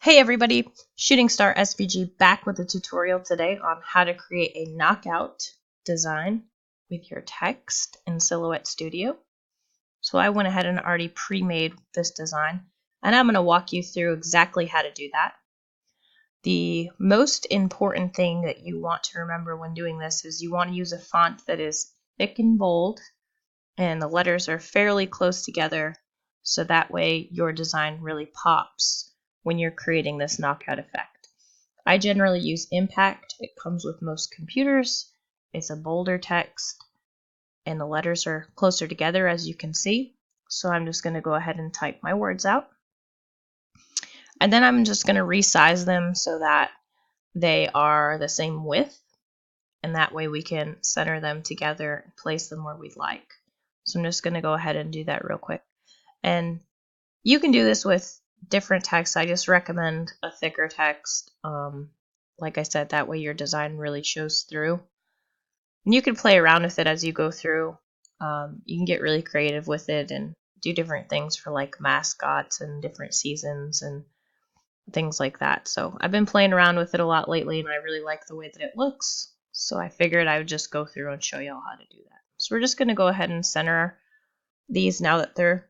Hey everybody, ShootingStarSVG back with a tutorial today on how to create a knockout design with your text in Silhouette Studio. So I went ahead and already pre-made this design, and I'm going to walk you through exactly how to do that. The most important thing that you want to remember when doing this is you want to use a font that is thick and bold, and the letters are fairly close together, so that way your design really pops when you're creating this knockout effect. I generally use Impact. It comes with most computers. It's a bolder text and the letters are closer together, as you can see. So I'm just going to go ahead and type my words out. And then I'm just going to resize them so that they are the same width, and that way we can center them together and place them where we'd like. So I'm just going to go ahead and do that real quick. And you can do this with different text. I just recommend a thicker text. Like I said, that way your design really shows through. And you can play around with it as you go through. You can get really creative with it and do different things for like mascots and different seasons and things like that. So I've been playing around with it a lot lately, and I really like the way that it looks. So I figured I would just go through and show y'all how to do that. So we're just going to go ahead and center these now that they're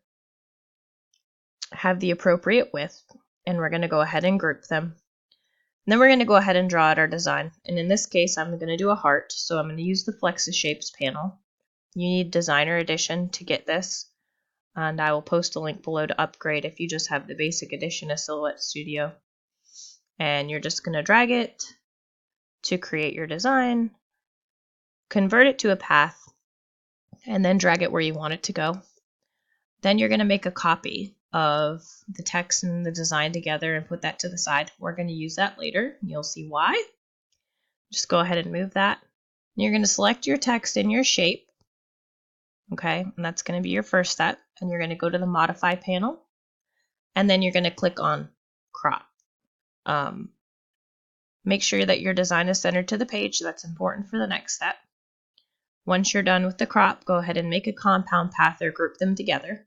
have the appropriate width, and we're going to go ahead and group them. And then we're going to go ahead and draw out our design. And in this case, I'm going to do a heart, so I'm going to use the Flexes Shapes panel. You need Designer Edition to get this, and I will post a link below to upgrade if you just have the basic edition of Silhouette Studio. And you're just going to drag it to create your design, convert it to a path, and then drag it where you want it to go. Then you're going to make a copy of the text and the design together and put that to the side. We're going to use that later. You'll see why. Just go ahead and move that. You're going to select your text in your shape. Okay, and that's going to be your first step. And you're going to go to the Modify panel. And then you're going to click on Crop. Make sure that your design is centered to the page. That's important for the next step. Once you're done with the crop, go ahead and make a compound path or group them together.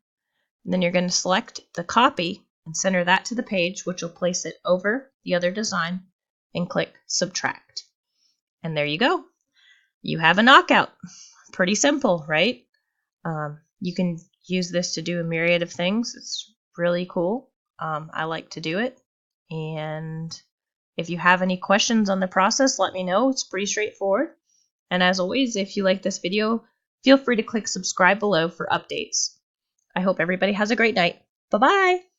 And then you're going to select the copy and center that to the page, which will place it over the other design, and click Subtract. And there you go. You have a knockout. Pretty simple, right? You can use this to do a myriad of things. It's really cool. I like to do it. And if you have any questions on the process, let me know. It's pretty straightforward. And as always, if you like this video, feel free to click subscribe below for updates. I hope everybody has a great night. Bye-bye.